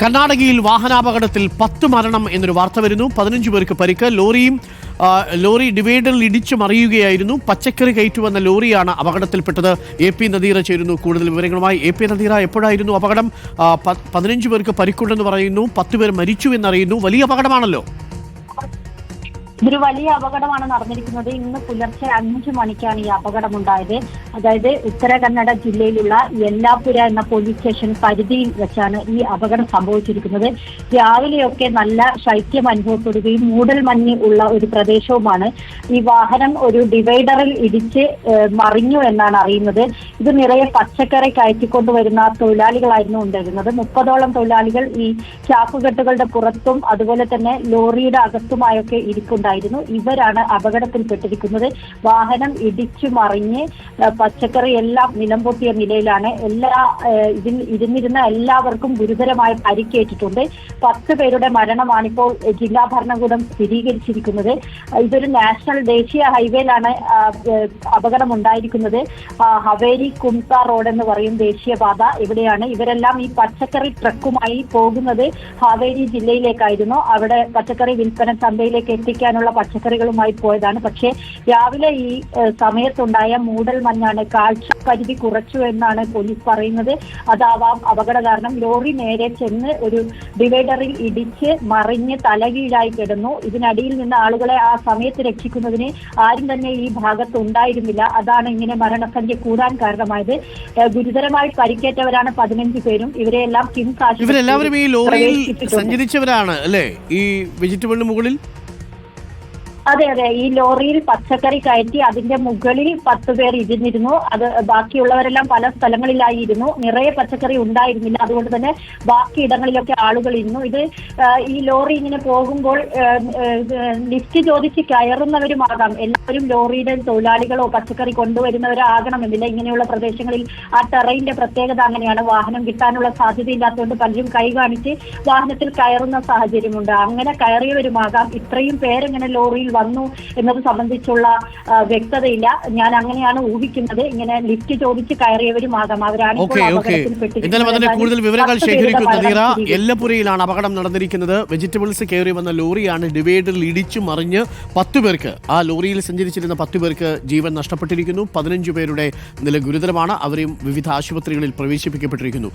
കർണാടകയിൽ വാഹനാപകടത്തിൽ 10 മരണം എന്നൊരു വാർത്ത വരുന്നു. 15 പേർക്ക് പരിക്ക്. ലോറി ഡിവൈഡറിൽ ഇടിച്ചു മറിയുകയായിരുന്നു. പച്ചക്കറി കയറ്റുവന്ന ലോറിയാണ് അപകടത്തിൽപ്പെട്ടത്. AP നദീറ ചേരുന്നു കൂടുതൽ വിവരങ്ങളുമായി. AP നദീറ, എപ്പോഴായിരുന്നു അപകടം? 15 പേർക്ക് പരിക്കുണ്ടെന്ന് പറയുന്നു, 10 പേർ മരിച്ചു എന്നറിയുന്നു. വലിയ അപകടമാണല്ലോ. ഇതൊരു വലിയ അപകടമാണ് നടന്നിരിക്കുന്നത്. ഇന്ന് പുലർച്ചെ 5 മണിക്കാണ് ഈ അപകടമുണ്ടായത്. അതായത് ഉത്തര കന്നഡ ജില്ലയിലുള്ള യെല്ലാപുര എന്ന പോലീസ് സ്റ്റേഷൻ പരിധിയിൽ വെച്ചാണ് ഈ അപകടം സംഭവിച്ചിരിക്കുന്നത്. രാവിലെയൊക്കെ നല്ല ശൈത്യം അനുഭവപ്പെടുകയും മൂടൽ മഞ്ഞ് ഉള്ള ഒരു പ്രദേശവുമാണ്. ഈ വാഹനം ഒരു ഡിവൈഡറിൽ ഇടിച്ച് മറിഞ്ഞു എന്നാണ് അറിയുന്നത്. ഇത് നിറയെ പച്ചക്കറി കയറ്റിക്കൊണ്ടുവരുന്ന തൊഴിലാളികളായിരുന്നു ഉണ്ടായിരുന്നത്. 30ഓളം തൊഴിലാളികൾ ഈ ചാക്കുകെട്ടുകളുടെ പുറത്തും അതുപോലെ തന്നെ ലോറിയുടെ അകത്തുമായൊക്കെ ഇരിക്കുന്നുണ്ട്. ഇവരാണ് അപകടത്തിൽപ്പെട്ടിരിക്കുന്നത്. വാഹനം ഇടിച്ചു മറിഞ്ഞ് പച്ചക്കറി എല്ലാം നിലംപൊട്ടിയ നിലയിലാണ്. ഇതിൽ ഇരുന്നിരുന്ന എല്ലാവർക്കും ഗുരുതരമായി പരിക്കേറ്റിട്ടുണ്ട്. 10 പേരുടെ മരണമാണിപ്പോൾ ജില്ലാ ഭരണകൂടം സ്ഥിരീകരിച്ചിരിക്കുന്നത്. ഇതൊരു ദേശീയ ഹൈവേയിലാണ് അപകടം ഉണ്ടായിരിക്കുന്നത്. ഹവേരി കുംസ റോഡ് എന്ന് പറയും ദേശീയപാത. ഇവിടെയാണ് ഇവരെല്ലാം ഈ പച്ചക്കറി ട്രക്കുമായി പോകുന്നത്. ഹാവേരി ജില്ലയിലേക്കായിരുന്നു. അവിടെ പച്ചക്കറി വിൽപ്പന ചന്തയിലേക്ക് എത്തിക്കാൻ പച്ചക്കറികളുമായി പോയതാണ്. പക്ഷേ രാവിലെ ഈ സമയത്തുണ്ടായ മൂടൽ മഞ്ഞാണ് കാഴ്ച പരിധി കുറച്ചു എന്നാണ് പോലീസ് പറയുന്നത്. അതാവാം അപകട കാരണം. ലോറി നേരെ ചെന്ന് ഒരു ഡിവൈഡറിൽ ഇടിച്ച് മറിഞ്ഞ് തലകീഴായി കിടന്നു. ഇതിനടിയിൽ നിന്ന് ആളുകളെ ആ സമയത്ത് രക്ഷിക്കുന്നതിന് ആരും തന്നെ ഈ ഭാഗത്ത് ഉണ്ടായിരുന്നില്ല. അതാണ് ഇങ്ങനെ മരണസംഖ്യ കൂടാൻ കാരണമായത്. ഗുരുതരമായി പരിക്കേറ്റവരാണ് 15 പേരും. ഇവരെല്ലാം കിംസ് ഇവരെല്ലാവരും ഈ ലോറിയിൽ സഞ്ചരിച്ചവരാണ് അല്ലേ? ഈ വെജിറ്റബിളിന് മുകളിൽ അതെ. ഈ ലോറിയിൽ പച്ചക്കറി കയറ്റി അതിന്റെ മുകളിൽ 10 പേർ ഇരുന്നിരുന്നു. അത് ബാക്കിയുള്ളവരെല്ലാം പല സ്ഥലങ്ങളിലായിരുന്നു. നിറയെ പച്ചക്കറി ഉണ്ടായിരുന്നില്ല. അതുകൊണ്ട് തന്നെ ബാക്കി ഇടങ്ങളിലൊക്കെ ആളുകൾ ഇരുന്നു. ഇത് ഈ ലോറി ഇങ്ങനെ പോകുമ്പോൾ ലിഫ്റ്റ് ചോദിച്ച് കയറുന്നവരുമാകാം. എല്ലാവരും ലോറിയുടെ തൊഴിലാളികളോ പച്ചക്കറി കൊണ്ടുവരുന്നവരോ ആകണമെന്നില്ല. ഇങ്ങനെയുള്ള പ്രദേശങ്ങളിൽ ആ ടെറൈന്റെ പ്രത്യേകത അങ്ങനെയാണ്. വാഹനം കിട്ടാനുള്ള സാധ്യതയില്ലാത്തതുകൊണ്ട് പലരും കൈ കാണിച്ച് വാഹനത്തിൽ കയറുന്ന സാഹചര്യമുണ്ട്. അങ്ങനെ കയറിയവരുമാകാം. ഇത്രയും പേരെങ്ങനെ ലോറിയിൽ വന്നു എന്നത് സംബന്ധിച്ചുള്ള വ്യക്തതയില്ല. ഞാൻ അങ്ങനെയാണ് ഊഹിക്കുന്നത്. ഇങ്ങനെ ലിഫ്റ്റ് ചോദിച്ച് കയറിയവരുമാകാം. അവരാണ് കൂടുതൽ വിവരങ്ങൾ ശേഖരിക്കുന്നത്. യെല്ലപുരയിലാണ് അപകടം നടന്നിരിക്കുന്നത്. വെജിറ്റബിൾസ് കയറി വന്ന ലോറിയാണ് ഡിവൈഡറിൽ ഇടിച്ചു മറിഞ്ഞ് 10 പേർക്ക്, ആ ലോറിയിൽ സഞ്ചരിച്ചിരുന്ന 10 പേർക്ക് ജീവൻ നഷ്ടപ്പെട്ടിരിക്കുന്നു. 15 പേരുടെ നില ഗുരുതരമാണ്. അവരെയും വിവിധ ആശുപത്രികളിൽ പ്രവേശിപ്പിക്കപ്പെട്ടിരിക്കുന്നു.